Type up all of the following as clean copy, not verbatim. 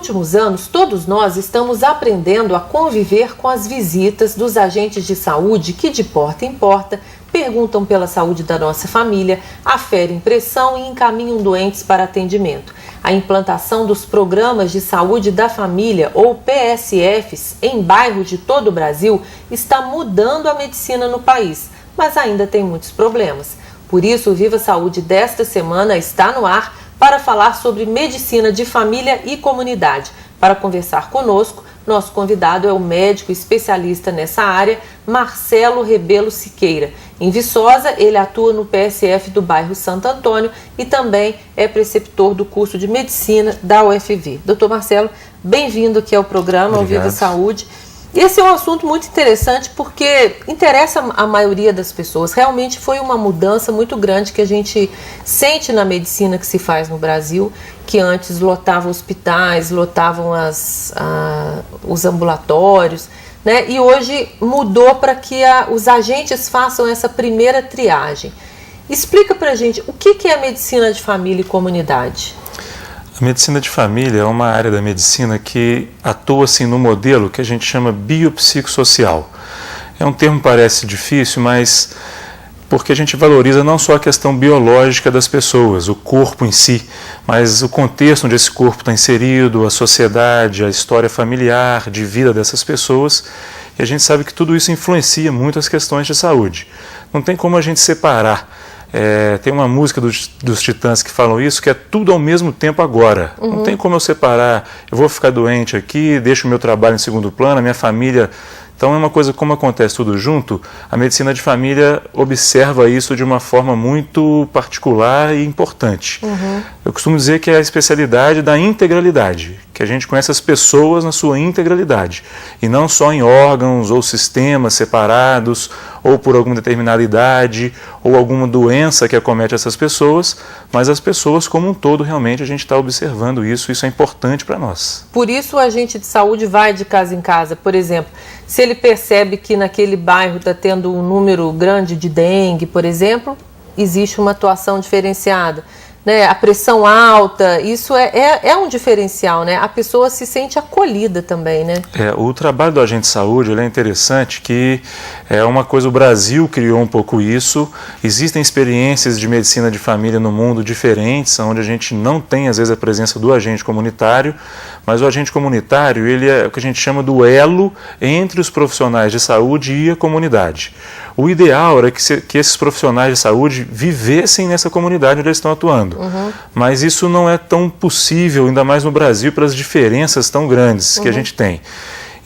últimos anos, todos nós estamos aprendendo a conviver com as visitas dos agentes de saúde que, de porta em porta, perguntam pela saúde da nossa família, aferem pressão e encaminham doentes para atendimento. A implantação dos programas de saúde da família, ou PSFs, em bairros de todo o Brasil, está mudando a medicina no país, mas ainda tem muitos problemas. Por isso, o Viva Saúde desta semana está no ar para falar sobre medicina de família e comunidade. Para conversar conosco, nosso convidado é o médico especialista nessa área, Marcelo Rebelo Siqueira. Em Viçosa, ele atua no PSF do bairro Santo Antônio e também é preceptor do curso de medicina da UFV. Doutor Marcelo, bem-vindo aqui ao programa, ao Viva Saúde. Esse é um assunto muito interessante porque interessa a maioria das pessoas. Realmente foi uma mudança muito grande que a gente sente na medicina que se faz no Brasil, que antes lotavam hospitais, lotavam os ambulatórios, né? E hoje mudou para que os agentes façam essa primeira triagem. Explica pra gente o que é a medicina de família e comunidade. A medicina de família é uma área da medicina que atua assim, no modelo que a gente chama biopsicossocial. É um termo que parece difícil, mas porque a gente valoriza não só a questão biológica das pessoas, o corpo em si, mas o contexto onde esse corpo está inserido, a sociedade, a história familiar, de vida dessas pessoas. E a gente sabe que tudo isso influencia muito as questões de saúde. Não tem como a gente separar. Tem uma música dos Titãs que falam isso, que é tudo ao mesmo tempo agora. Não tem como eu separar, eu vou ficar doente aqui, deixo o meu trabalho em segundo plano, a minha família. Então é uma coisa, como acontece tudo junto, a medicina de família observa isso de uma forma muito particular e importante. Eu costumo dizer que é a especialidade da integralidade, que a gente conhece as pessoas na sua integralidade, e não só em órgãos ou sistemas separados, ou por alguma determinada idade, ou alguma doença que acomete essas pessoas, mas as pessoas como um todo, realmente, a gente está observando isso é importante para nós. Por isso o agente de saúde vai de casa em casa, por exemplo, se ele percebe que naquele bairro está tendo um número grande de dengue, por exemplo, existe uma atuação diferenciada. Né, a pressão alta, isso é um diferencial, né? A pessoa se sente acolhida também, né? O trabalho do agente de saúde ele é interessante, que é uma coisa, o Brasil criou um pouco isso, existem experiências de medicina de família no mundo diferentes, onde a gente não tem às vezes a presença do agente comunitário, mas o agente comunitário ele é o que a gente chama do elo entre os profissionais de saúde e a comunidade. O ideal era que esses profissionais de saúde vivessem nessa comunidade onde eles estão atuando. Mas isso não é tão possível, ainda mais no Brasil, pelas diferenças tão grandes que a gente tem.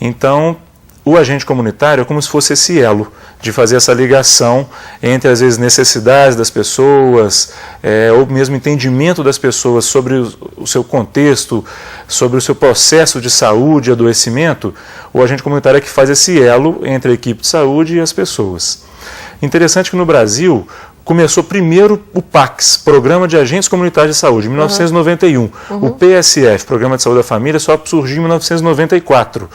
Então, o agente comunitário é como se fosse esse elo de fazer essa ligação entre, às vezes, necessidades das pessoas, ou mesmo entendimento das pessoas sobre o seu contexto, sobre o seu processo de saúde e adoecimento. O agente comunitário é que faz esse elo entre a equipe de saúde e as pessoas. Interessante que no Brasil começou primeiro o PACS, Programa de Agentes Comunitários de Saúde, em 1991. O PSF, Programa de Saúde da Família, só surgiu em 1994.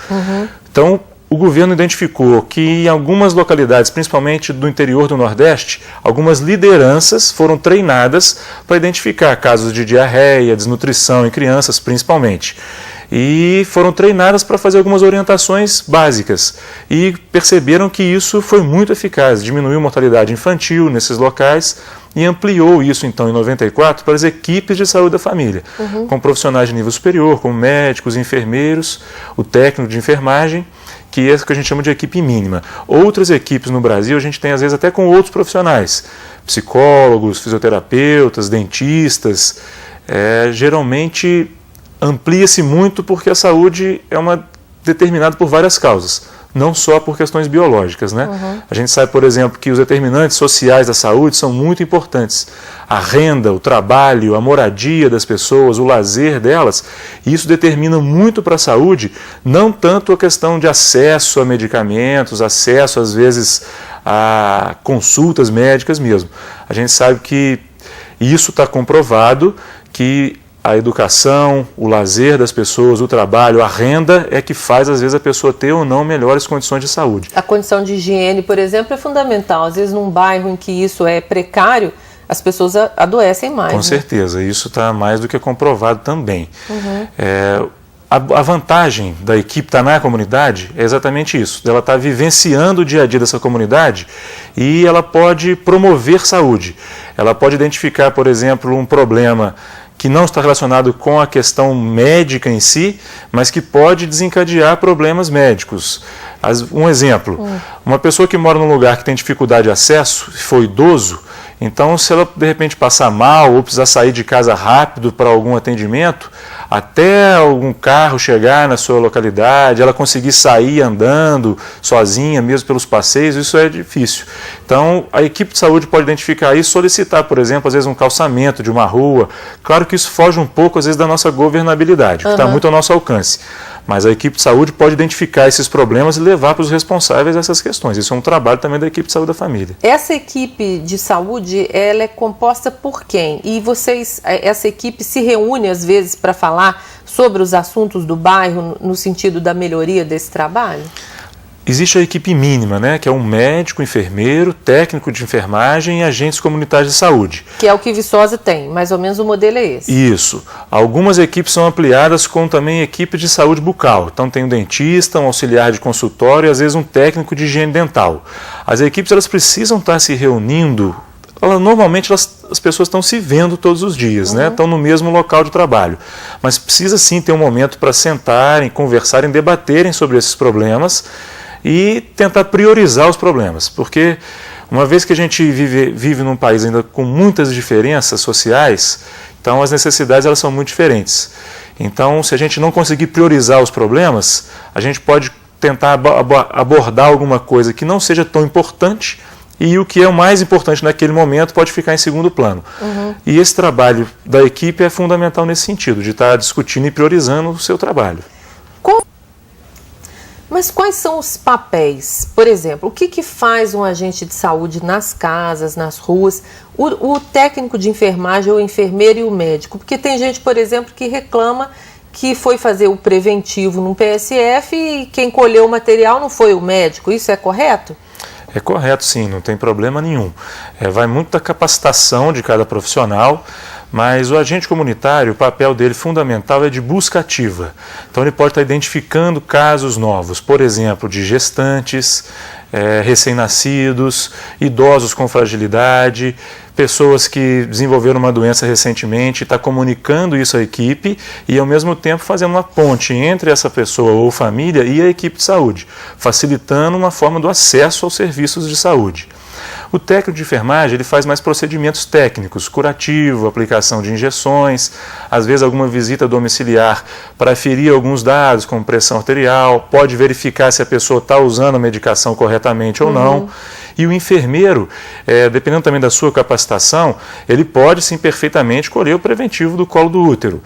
Então, o governo identificou que em algumas localidades, principalmente do interior do Nordeste, algumas lideranças foram treinadas para identificar casos de diarreia, desnutrição em crianças, principalmente. E foram treinadas para fazer algumas orientações básicas. E perceberam que isso foi muito eficaz, diminuiu a mortalidade infantil nesses locais e ampliou isso, então, em 94, para as equipes de saúde da família, com profissionais de nível superior, como médicos, enfermeiros, o técnico de enfermagem, que é o que a gente chama de equipe mínima. Outras equipes no Brasil a gente tem, às vezes, até com outros profissionais, psicólogos, fisioterapeutas, dentistas, geralmente amplia-se muito porque a saúde é determinada por várias causas, não só por questões biológicas, né? A gente sabe, por exemplo, que os determinantes sociais da saúde são muito importantes. A renda, o trabalho, a moradia das pessoas, o lazer delas, isso determina muito para a saúde, não tanto a questão de acesso a medicamentos, acesso, às vezes, a consultas médicas mesmo. A gente sabe que isso está comprovado, que a educação, o lazer das pessoas, o trabalho, a renda é que faz, às vezes, a pessoa ter ou não melhores condições de saúde. A condição de higiene, por exemplo, é fundamental. Às vezes, num bairro em que isso é precário, as pessoas adoecem mais. Com certeza, isso está mais do que comprovado também. A vantagem da equipe estar na comunidade é exatamente isso, dela estar vivenciando o dia a dia dessa comunidade e ela pode promover saúde. Ela pode identificar, por exemplo, um problema que não está relacionado com a questão médica em si, mas que pode desencadear problemas médicos. Um exemplo, uma pessoa que mora num lugar que tem dificuldade de acesso, se for idoso, então se ela de repente passar mal ou precisar sair de casa rápido para algum atendimento, até algum carro chegar na sua localidade, ela conseguir sair andando sozinha, mesmo pelos passeios, isso é difícil. Então, a equipe de saúde pode identificar isso e solicitar, por exemplo, às vezes um calçamento de uma rua. Claro que isso foge um pouco, às vezes, da nossa governabilidade, que está muito ao nosso alcance. Mas a equipe de saúde pode identificar esses problemas e levar para os responsáveis essas questões. Isso é um trabalho também da equipe de saúde da família. Essa equipe de saúde, ela é composta por quem? E essa equipe se reúne às vezes para falar sobre os assuntos do bairro no sentido da melhoria desse trabalho? Existe a equipe mínima, né, que é um médico, enfermeiro, técnico de enfermagem e agentes comunitários de saúde. Que é o que Viçosa tem, mais ou menos o modelo é esse. Isso. Algumas equipes são ampliadas com também equipe de saúde bucal. Então tem um dentista, um auxiliar de consultório e às vezes um técnico de higiene dental. As equipes elas precisam estar se reunindo. Normalmente as pessoas estão se vendo todos os dias, né? Estão no mesmo local de trabalho. Mas precisa sim ter um momento para sentarem, conversarem, debaterem sobre esses problemas e tentar priorizar os problemas, porque uma vez que a gente vive num país ainda com muitas diferenças sociais, então as necessidades elas são muito diferentes. Então, se a gente não conseguir priorizar os problemas, a gente pode tentar abordar alguma coisa que não seja tão importante e o que é o mais importante naquele momento pode ficar em segundo plano. E esse trabalho da equipe é fundamental nesse sentido, de estar discutindo e priorizando o seu trabalho. Mas quais são os papéis? Por exemplo, o que faz um agente de saúde nas casas, nas ruas, o técnico de enfermagem, o enfermeiro e o médico? Porque tem gente, por exemplo, que reclama que foi fazer o preventivo num PSF e quem colheu o material não foi o médico. Isso é correto? É correto, sim, não tem problema nenhum. Vai muito da capacitação de cada profissional, mas o agente comunitário, o papel dele fundamental é de busca ativa. Então ele pode estar identificando casos novos, por exemplo, de gestantes, recém-nascidos, idosos com fragilidade, pessoas que desenvolveram uma doença recentemente, está comunicando isso à equipe e ao mesmo tempo fazendo uma ponte entre essa pessoa ou família e a equipe de saúde, facilitando uma forma do acesso aos serviços de saúde. O técnico de enfermagem ele faz mais procedimentos técnicos, curativo, aplicação de injeções, às vezes alguma visita domiciliar para aferir alguns dados, como pressão arterial, pode verificar se a pessoa está usando a medicação corretamente ou não. E o enfermeiro, dependendo também da sua capacitação, ele pode sim perfeitamente colher o preventivo do colo do útero.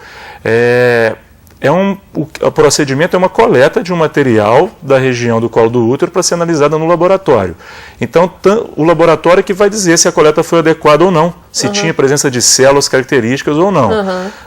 O procedimento é uma coleta de um material da região do colo do útero para ser analisada no laboratório. Então, o laboratório é que vai dizer se a coleta foi adequada ou não, se tinha presença de células características ou não.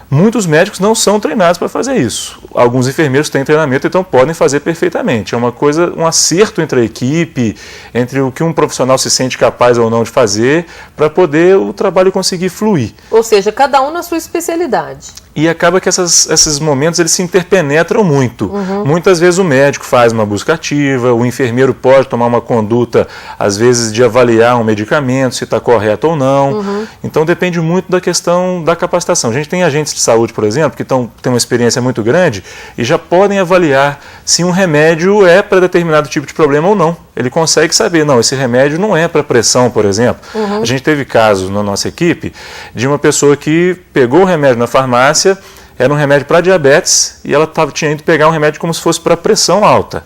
Muitos médicos não são treinados para fazer isso. Alguns enfermeiros têm treinamento, então podem fazer perfeitamente. É uma coisa, um acerto entre a equipe, entre o que um profissional se sente capaz ou não de fazer, para poder o trabalho conseguir fluir. Ou seja, cada um na sua especialidade. E acaba que esses momentos eles se interpenetram muito. Muitas vezes o médico faz uma busca ativa, o enfermeiro pode tomar uma conduta, às vezes, de avaliar um medicamento, se está correto ou não. Então depende muito da questão da capacitação. A gente tem agentes de saúde, por exemplo, que têm uma experiência muito grande e já podem avaliar se um remédio é para determinado tipo de problema ou não. Ele consegue saber, não, esse remédio não é para pressão, por exemplo. A gente teve casos na nossa equipe de uma pessoa que pegou o remédio na farmácia, era um remédio para diabetes e ela tinha ido pegar um remédio como se fosse para pressão alta.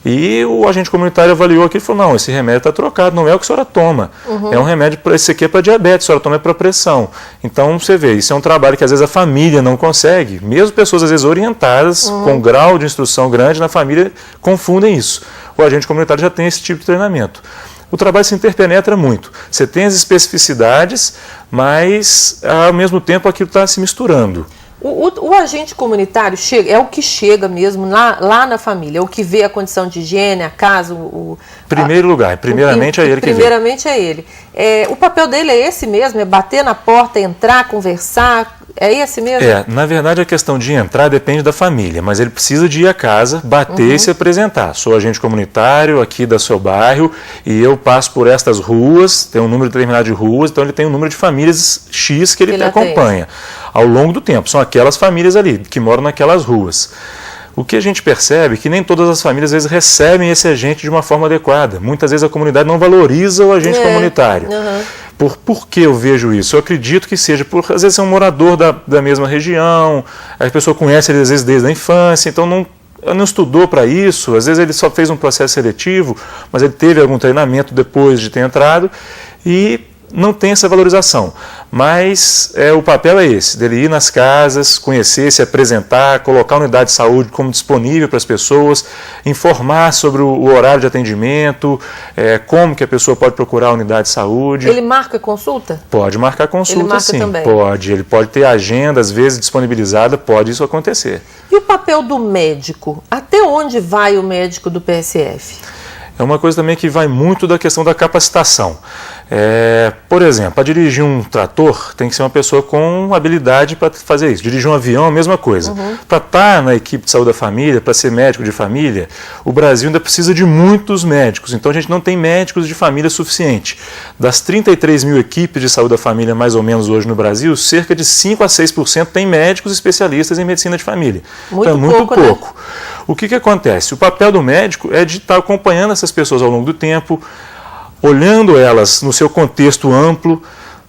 E o agente comunitário avaliou aquilo e falou, não, esse remédio está trocado, não é o que a senhora toma. É um remédio, esse aqui é para diabetes, a senhora toma é para pressão. Então, você vê, isso é um trabalho que às vezes a família não consegue. Mesmo pessoas às vezes orientadas, com grau de instrução grande na família, confundem isso. O agente comunitário já tem esse tipo de treinamento. O trabalho se interpenetra muito. Você tem as especificidades, mas ao mesmo tempo aquilo está se misturando. O agente comunitário é o que chega mesmo lá na família, é o que vê a condição de higiene, a casa. Primeiramente é ele que vê. Primeiramente é ele. O papel dele é esse mesmo, é bater na porta, entrar, conversar. É esse mesmo? Na verdade a questão de entrar depende da família, mas ele precisa de ir à casa, bater e se apresentar. Sou agente comunitário aqui do seu bairro e eu passo por estas ruas, tem um número determinado de ruas, então ele tem um número de famílias X que ele acompanha ao longo do tempo. São aquelas famílias ali que moram naquelas ruas. O que a gente percebe é que nem todas as famílias às vezes recebem esse agente de uma forma adequada. Muitas vezes a comunidade não valoriza o agente comunitário. Por que eu vejo isso? Eu acredito que seja por, às vezes, ser um morador da mesma região, a pessoa conhece ele às vezes desde a infância, então não estudou para isso, às vezes ele só fez um processo seletivo, mas ele teve algum treinamento depois de ter entrado e não tem essa valorização. Mas o papel é esse, dele ir nas casas, conhecer, se apresentar, colocar a unidade de saúde como disponível para as pessoas, informar sobre o horário de atendimento, como que a pessoa pode procurar a unidade de saúde. Ele marca consulta? Pode marcar consulta, ele marca sim. Também. Pode. Ele pode ter agenda, às vezes, disponibilizada, pode isso acontecer. E o papel do médico? Até onde vai o médico do PSF? É uma coisa também que vai muito da questão da capacitação. Por exemplo, para dirigir um trator, tem que ser uma pessoa com habilidade para fazer isso. Dirigir um avião, a mesma coisa. Para estar na equipe de saúde da família, para ser médico de família, o Brasil ainda precisa de muitos médicos. Então a gente não tem médicos de família suficiente. Das 33 mil equipes de saúde da família, mais ou menos hoje no Brasil, cerca de 5 a 6% tem médicos especialistas em medicina de família. Então é muito pouco. Né? O que acontece? O papel do médico é de estar acompanhando essas pessoas ao longo do tempo, olhando elas no seu contexto amplo,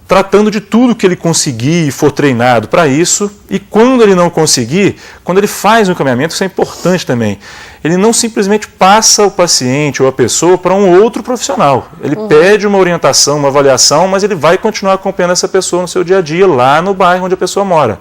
tratando de tudo que ele conseguir e for treinado para isso, e quando ele não conseguir, quando ele faz um encaminhamento, isso é importante também, ele não simplesmente passa o paciente ou a pessoa para um outro profissional. Ele pede uma orientação, uma avaliação, mas ele vai continuar acompanhando essa pessoa no seu dia a dia, lá no bairro onde a pessoa mora.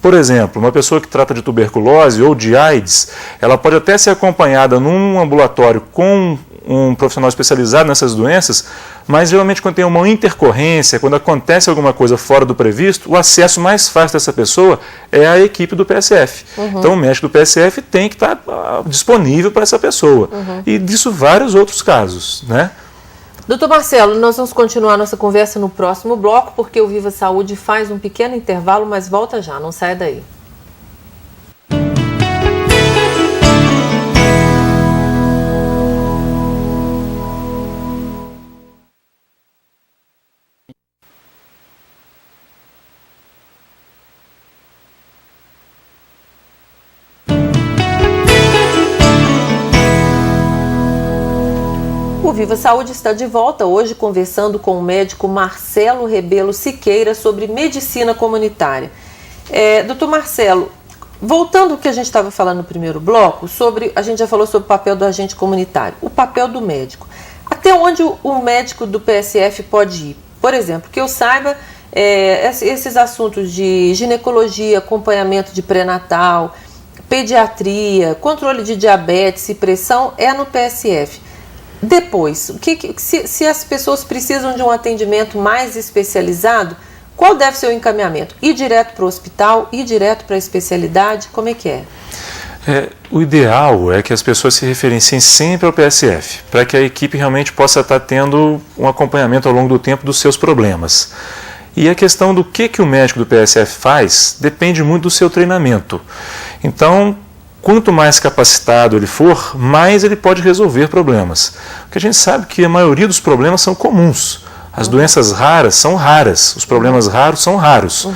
Por exemplo, uma pessoa que trata de tuberculose ou de AIDS, ela pode até ser acompanhada num ambulatório com um profissional especializado nessas doenças, mas geralmente quando tem uma intercorrência, quando acontece alguma coisa fora do previsto, o acesso mais fácil dessa pessoa é a equipe do PSF. Então o médico do PSF tem que estar disponível para essa pessoa. E disso vários outros casos, né? Doutor Marcelo, nós vamos continuar nossa conversa no próximo bloco, porque o Viva Saúde faz um pequeno intervalo, mas volta já, não saia daí. O Viva Saúde está de volta hoje conversando com o médico Marcelo Rebelo Siqueira sobre medicina comunitária. Doutor Marcelo, voltando ao que a gente estava falando no primeiro bloco, a gente já falou sobre o papel do agente comunitário, o papel do médico. Até onde o médico do PSF pode ir? Por exemplo, que eu saiba, esses assuntos de ginecologia, acompanhamento de pré-natal, pediatria, controle de diabetes e pressão é no PSF. Depois, se as pessoas precisam de um atendimento mais especializado, qual deve ser o encaminhamento? Ir direto para o hospital, ir direto para a especialidade? Como é que é? O ideal é que as pessoas se referenciem sempre ao PSF, para que a equipe realmente possa estar tendo um acompanhamento ao longo do tempo dos seus problemas. E a questão do que o médico do PSF faz depende muito do seu treinamento. Então, quanto mais capacitado ele for, mais ele pode resolver problemas. Porque a gente sabe que a maioria dos problemas são comuns. As doenças raras são raras, os problemas raros são raros.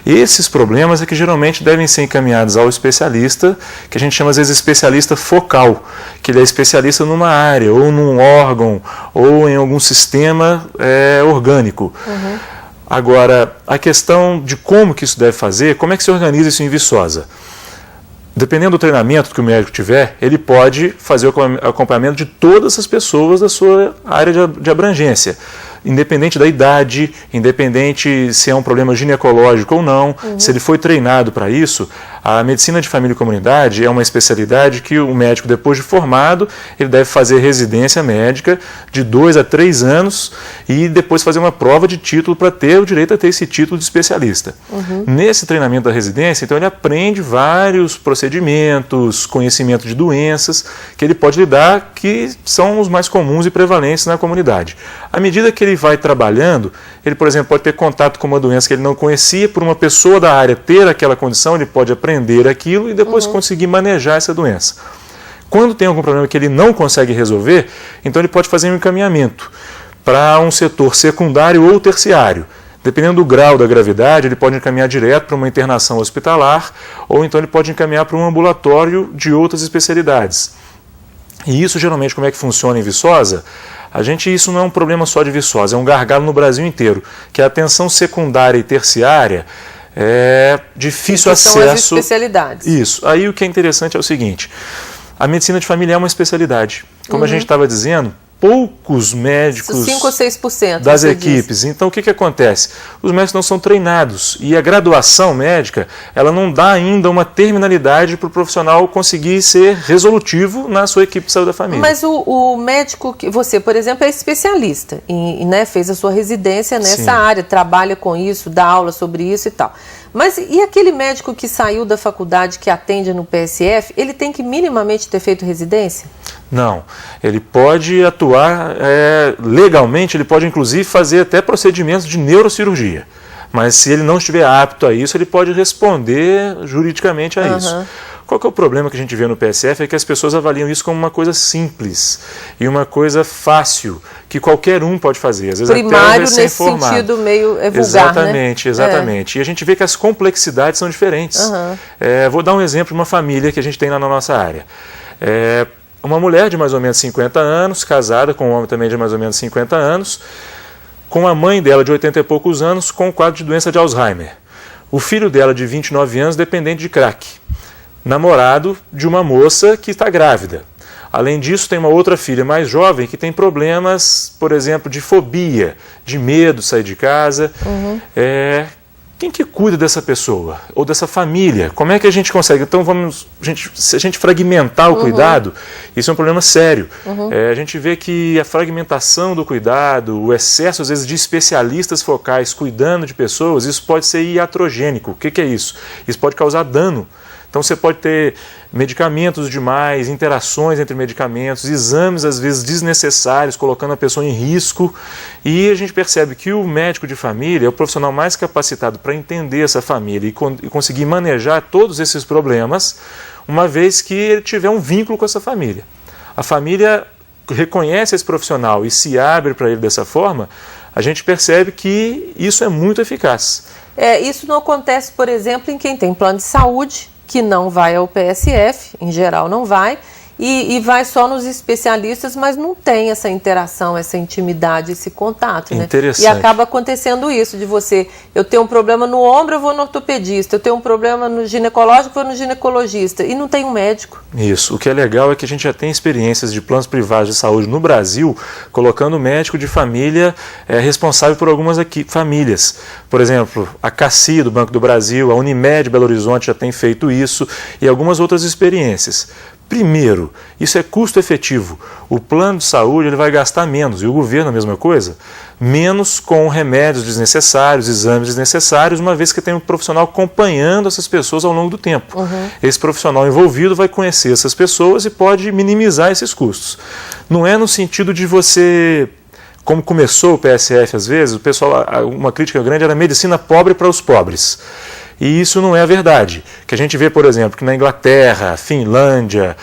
Esses problemas é que geralmente devem ser encaminhados ao especialista, que a gente chama às vezes de especialista focal, que ele é especialista numa área, ou num órgão, ou em algum sistema orgânico. Agora, a questão de como que isso deve fazer, como é que se organiza isso em Viçosa? Dependendo do treinamento que o médico tiver, ele pode fazer o acompanhamento de todas as pessoas da sua área de abrangência, independente da idade, independente se é um problema ginecológico ou não, se ele foi treinado para isso, A medicina de família e comunidade é uma especialidade que o médico, depois de formado, ele deve fazer residência médica de 2 a 3 anos e depois fazer uma prova de título para ter o direito a ter esse título de especialista. Nesse treinamento da residência, então ele aprende vários procedimentos, conhecimento de doenças que ele pode lidar, que são os mais comuns e prevalentes na comunidade. À medida que ele vai trabalhando, ele, por exemplo, pode ter contato com uma doença que ele não conhecia, por uma pessoa da área ter aquela condição, ele pode aprender aquilo e depois conseguir manejar essa doença. Quando tem algum problema que ele não consegue resolver, então ele pode fazer um encaminhamento para um setor secundário ou terciário. Dependendo do grau da gravidade, ele pode encaminhar direto para uma internação hospitalar ou então ele pode encaminhar para um ambulatório de outras especialidades. E isso geralmente como é que funciona em Viçosa? Isso não é um problema só de Viçosa, é um gargalo no Brasil inteiro, que a atenção secundária e terciária é difícil acesso. São as especialidades. Isso. Aí o que é interessante é o seguinte, a medicina de família é uma especialidade. Como a gente estava dizendo, poucos médicos 5 ou 6% das equipes. Então o que acontece? Os médicos não são treinados e a graduação médica ela não dá ainda uma terminalidade para o profissional conseguir ser resolutivo na sua equipe de saúde da família. Mas o médico, que você, por exemplo, é especialista, né, fez a sua residência nessa área, trabalha com isso, dá aula sobre isso e tal. Mas e aquele médico que saiu da faculdade, que atende no PSF, ele tem que minimamente ter feito residência? Não, ele pode atuar legalmente, ele pode inclusive fazer até procedimentos de neurocirurgia. Mas se ele não estiver apto a isso, ele pode responder juridicamente a isso. Qual que é o problema que a gente vê no PSF? É que as pessoas avaliam isso como uma coisa simples e uma coisa fácil, que qualquer um pode fazer. Às vezes primário até nesse sentido meio vulgar, exatamente, né? Exatamente. E a gente vê que as complexidades são diferentes. Vou dar um exemplo de uma família que a gente tem lá na nossa área. Uma mulher de mais ou menos 50 anos, casada com um homem também de mais ou menos 50 anos, com a mãe dela de 80 e poucos anos com um quadro de doença de Alzheimer. O filho dela de 29 anos dependente de crack. Namorado de uma moça que está grávida. Além disso, tem uma outra filha mais jovem que tem problemas, por exemplo, de fobia, de medo de sair de casa. Quem que cuida dessa pessoa ou dessa família? Como é que a gente consegue? Então, se a gente fragmentar o cuidado, isso é um problema sério. A gente vê que a fragmentação do cuidado, o excesso, às vezes, de especialistas focais cuidando de pessoas, isso pode ser iatrogênico. O que é isso? Isso pode causar dano. Então você pode ter medicamentos demais, interações entre medicamentos, exames às vezes desnecessários, colocando a pessoa em risco. E a gente percebe que o médico de família é o profissional mais capacitado para entender essa família e conseguir manejar todos esses problemas, uma vez que ele tiver um vínculo com essa família. A família reconhece esse profissional e se abre para ele dessa forma, a gente percebe que isso é muito eficaz. Isso não acontece, por exemplo, em quem tem plano de saúde, que não vai ao PSF, em geral não vai, e vai só nos especialistas, mas não tem essa interação, essa intimidade, esse contato, né? Interessante. E acaba acontecendo isso, de eu tenho um problema no ombro, eu vou no ortopedista, eu tenho um problema no ginecológico, eu vou no ginecologista, e não tem um médico. Isso, o que é legal é que a gente já tem experiências de planos privados de saúde no Brasil, colocando o médico de família responsável por algumas famílias. Por exemplo, a CACI do Banco do Brasil, a Unimed Belo Horizonte já tem feito isso, e algumas outras experiências. Primeiro, isso é custo efetivo. O plano de saúde ele vai gastar menos, e o governo a mesma coisa, menos com remédios desnecessários, exames desnecessários, uma vez que tem um profissional acompanhando essas pessoas ao longo do tempo. Esse profissional envolvido vai conhecer essas pessoas e pode minimizar esses custos. Não é no sentido de você, como começou o PSF às vezes, o pessoal, uma crítica grande era medicina pobre para os pobres. E isso não é a verdade. Que a gente vê, por exemplo, que na Inglaterra, Finlândia,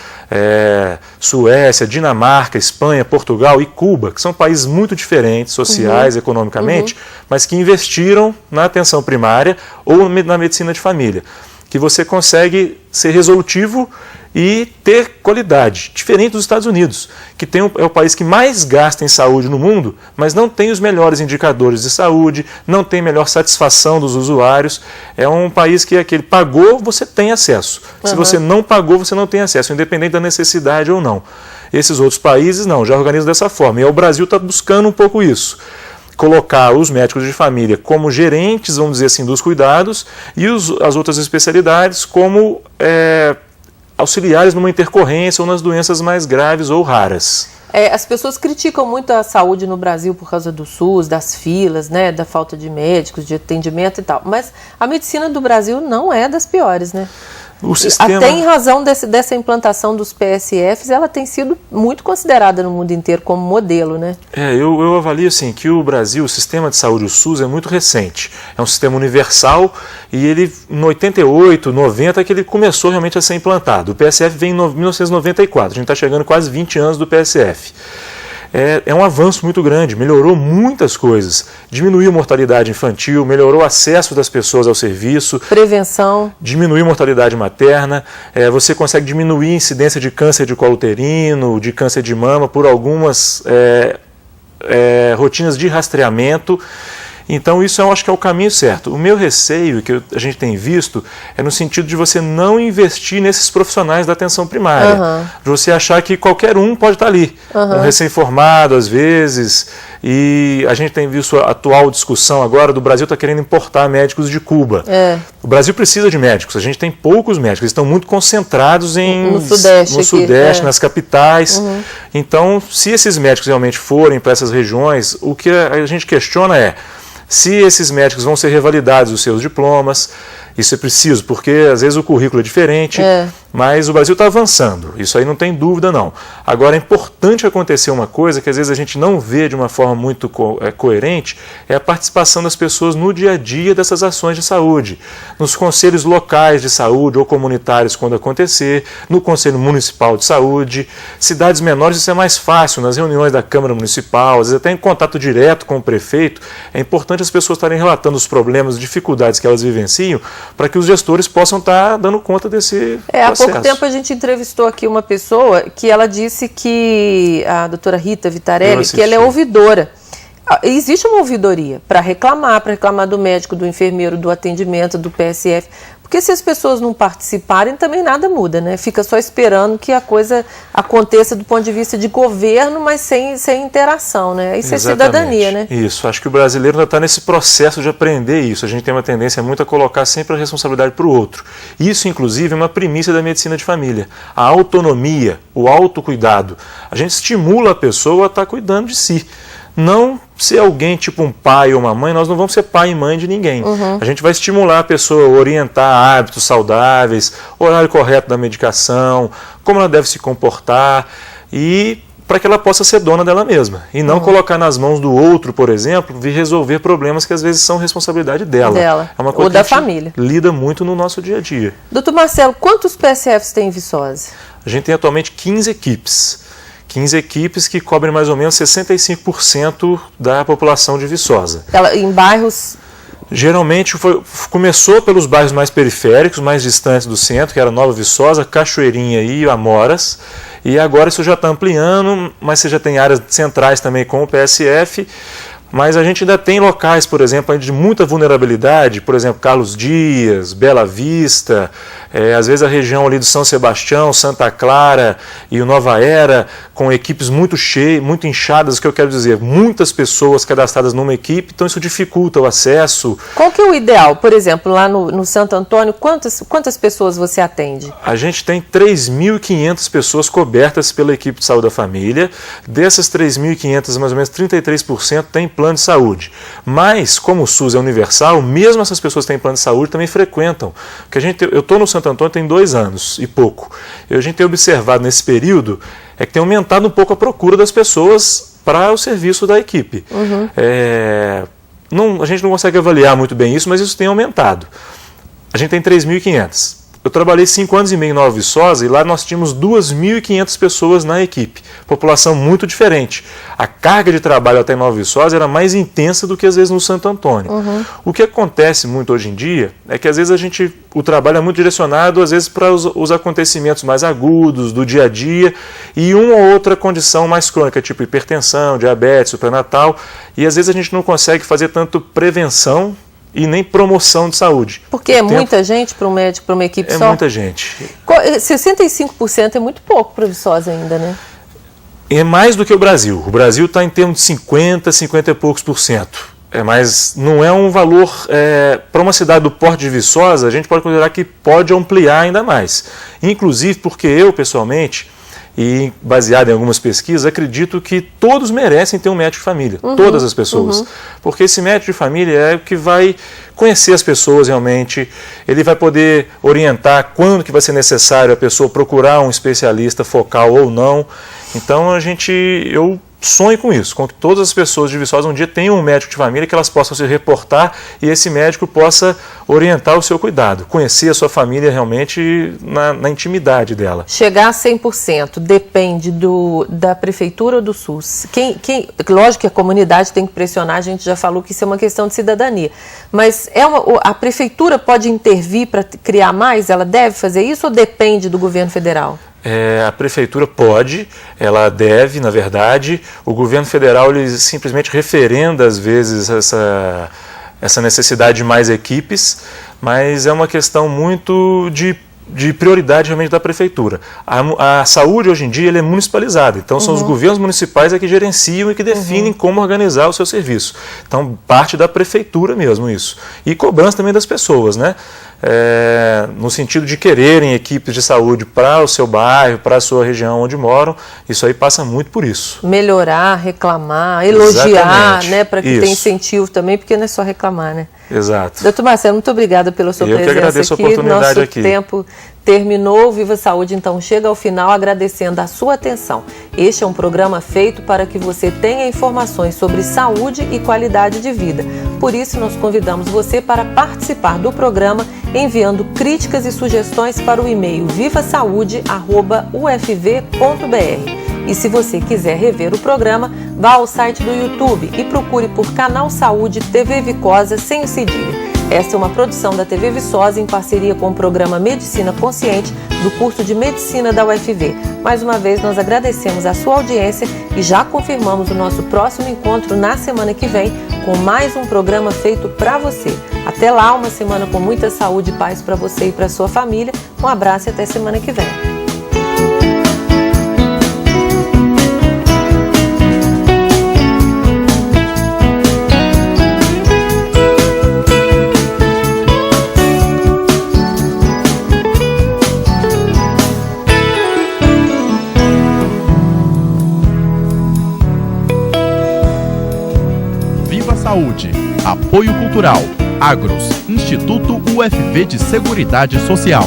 Suécia, Dinamarca, Espanha, Portugal e Cuba, que são países muito diferentes, sociais, economicamente, mas que investiram na atenção primária ou na medicina de família. Que você consegue ser resolutivo e ter qualidade, diferente dos Estados Unidos, que é o país que mais gasta em saúde no mundo, mas não tem os melhores indicadores de saúde, não tem melhor satisfação dos usuários. É um país que aquele pagou, você tem acesso. Se você não pagou, você não tem acesso, independente da necessidade ou não. Esses outros países não, já organizam dessa forma. E o Brasil está buscando um pouco isso. colocar os médicos de família como gerentes, vamos dizer assim, dos cuidados e as outras especialidades como auxiliares numa intercorrência ou nas doenças mais graves ou raras. As pessoas criticam muito a saúde no Brasil por causa do SUS, das filas, né, da falta de médicos, de atendimento e tal. Mas a medicina do Brasil não é das piores, né? O sistema... Até em razão dessa implantação dos PSFs, ela tem sido muito considerada no mundo inteiro como modelo, né? Eu avalio assim, que o Brasil, o sistema de saúde, o SUS, é muito recente. É um sistema universal e ele, em 88, 90, que ele começou realmente a ser implantado. O PSF vem em 1994, a gente está chegando quase 20 anos do PSF. É um avanço muito grande, melhorou muitas coisas, diminuiu a mortalidade infantil, melhorou o acesso das pessoas ao serviço, prevenção, diminuiu a mortalidade materna, você consegue diminuir a incidência de câncer de colo uterino, de câncer de mama por algumas rotinas de rastreamento. Então isso eu acho que é o caminho certo. O meu receio, que a gente tem visto, é no sentido de você não investir nesses profissionais da atenção primária. De você achar que qualquer um pode estar ali. Um recém-formado, às vezes. E a gente tem visto a atual discussão agora do Brasil está querendo importar médicos de Cuba. O Brasil precisa de médicos. A gente tem poucos médicos. Eles estão muito concentrados no Sudeste, nas capitais. Então, se esses médicos realmente forem para essas regiões, o que a gente questiona é se esses médicos vão ser revalidados os seus diplomas. Isso é preciso, porque às vezes o currículo é diferente, mas o Brasil está avançando, isso aí não tem dúvida não. Agora é importante acontecer uma coisa que às vezes a gente não vê de uma forma muito coerente, é a participação das pessoas no dia a dia dessas ações de saúde, nos conselhos locais de saúde ou comunitários quando acontecer, no Conselho Municipal de Saúde, cidades menores isso é mais fácil, nas reuniões da Câmara Municipal, às vezes até em contato direto com o prefeito, é importante as pessoas estarem relatando os problemas, dificuldades que elas vivenciam, para que os gestores possam estar dando conta desse processo. Há pouco tempo a gente entrevistou aqui uma pessoa que ela disse que, a doutora Rita Vitarelli, que ela é ouvidora. Existe uma ouvidoria para reclamar do médico, do enfermeiro, do atendimento, do PSF. Porque se as pessoas não participarem, também nada muda, né? Fica só esperando que a coisa aconteça do ponto de vista de governo, mas sem interação, né? Isso é cidadania, né? Isso, acho que o brasileiro ainda está nesse processo de aprender isso. A gente tem uma tendência muito a colocar sempre a responsabilidade para o outro. Isso, inclusive, é uma premissa da medicina de família. A autonomia, o autocuidado. A gente estimula a pessoa a estar cuidando de si. Não ser alguém tipo um pai ou uma mãe, nós não vamos ser pai e mãe de ninguém. A gente vai estimular a pessoa a orientar hábitos saudáveis, horário correto da medicação, como ela deve se comportar e para que ela possa ser dona dela mesma. E não colocar nas mãos do outro, por exemplo, vir resolver problemas que às vezes são responsabilidade dela. É uma coisa ou da família. Lida muito no nosso dia a dia. Doutor Marcelo, quantos PSFs tem em Viçosa? A gente tem atualmente 15 equipes. 15 equipes que cobrem mais ou menos 65% da população de Viçosa. Em bairros... Geralmente começou pelos bairros mais periféricos, mais distantes do centro, que era Nova Viçosa, Cachoeirinha e Amoras. E agora isso já está ampliando, mas você já tem áreas centrais também com o PSF. Mas a gente ainda tem locais, por exemplo, de muita vulnerabilidade, por exemplo, Carlos Dias, Bela Vista, às vezes a região ali do São Sebastião, Santa Clara e o Nova Era, com equipes muito cheias, muito inchadas, o que eu quero dizer, muitas pessoas cadastradas numa equipe, então isso dificulta o acesso. Qual que é o ideal? Por exemplo, lá no Santo Antônio, quantas pessoas você atende? A gente tem 3.500 pessoas cobertas pela equipe de saúde da família, dessas 3.500, mais ou menos 33% tem plano de saúde. Mas, como o SUS é universal, mesmo essas pessoas que têm plano de saúde também frequentam. Eu estou no Santo Antônio tem 2 anos e pouco. A gente tem observado nesse período que tem aumentado um pouco a procura das pessoas para o serviço da equipe. A gente não consegue avaliar muito bem isso, mas isso tem aumentado. A gente tem 3.500. Eu trabalhei 5 anos e meio em Nova Viçosa e lá nós tínhamos 2.500 pessoas na equipe. População muito diferente. A carga de trabalho até em Nova Viçosa era mais intensa do que às vezes no Santo Antônio. O que acontece muito hoje em dia é que às vezes o trabalho é muito direcionado às vezes para os acontecimentos mais agudos do dia a dia e uma ou outra condição mais crônica, tipo hipertensão, diabetes, pré-natal, e às vezes a gente não consegue fazer tanto prevenção e nem promoção de saúde. Porque é muita gente para um médico, para uma equipe só? É muita gente. 65% é muito pouco para Viçosa ainda, né? É mais do que o Brasil. O Brasil está em termos de 50 e poucos %. Mas não é um valor, para uma cidade do porte de Viçosa, a gente pode considerar que pode ampliar ainda mais. Inclusive porque eu, pessoalmente, e baseado em algumas pesquisas, acredito que todos merecem ter um médico de família, todas as pessoas. Porque esse médico de família é o que vai conhecer as pessoas realmente, ele vai poder orientar quando que vai ser necessário a pessoa procurar um especialista focal ou não. Então eu sonho com isso, com que todas as pessoas de Viçosa um dia tenham um médico de família, que elas possam se reportar e esse médico possa orientar o seu cuidado, conhecer a sua família realmente na intimidade dela. Chegar a 100% depende da prefeitura ou do SUS? Lógico que a comunidade tem que pressionar, a gente já falou que isso é uma questão de cidadania, mas a prefeitura pode intervir para criar mais? Ela deve fazer isso ou depende do governo federal? A prefeitura pode, ela deve, na verdade. O governo federal ele simplesmente referenda, às vezes, essa necessidade de mais equipes, mas é uma questão muito de prioridade realmente da prefeitura. A saúde, hoje em dia, é municipalizada, então são os governos municipais que gerenciam e que definem como organizar o seu serviço. Então, parte da prefeitura mesmo isso. E cobrança também das pessoas, né? No sentido de quererem equipes de saúde para o seu bairro, para a sua região onde moram, isso aí passa muito por isso. Melhorar, reclamar, elogiar, né, para que tenha incentivo também, porque não é só reclamar, né? Exato. Doutor Marcelo, muito obrigada pela sua presença aqui. Eu que agradeço a oportunidade aqui. Nosso tempo terminou, o Viva Saúde então chega ao final agradecendo a sua atenção. Este é um programa feito para que você tenha informações sobre saúde e qualidade de vida. Por isso, nós convidamos você para participar do programa enviando críticas e sugestões para o e-mail vivasaude@ufv.br. E se você quiser rever o programa, vá ao site do YouTube e procure por Canal Saúde TV Viçosa sem o cedilha. Esta é uma produção da TV Viçosa em parceria com o programa Medicina Consciente do curso de Medicina da UFV. Mais uma vez, nós agradecemos a sua audiência e já confirmamos o nosso próximo encontro na semana que vem com mais um programa feito para você. Até lá, uma semana com muita saúde e paz para você e para sua família. Um abraço e até semana que vem. Saúde, Apoio Cultural, Agros, Instituto UFV de Seguridade Social.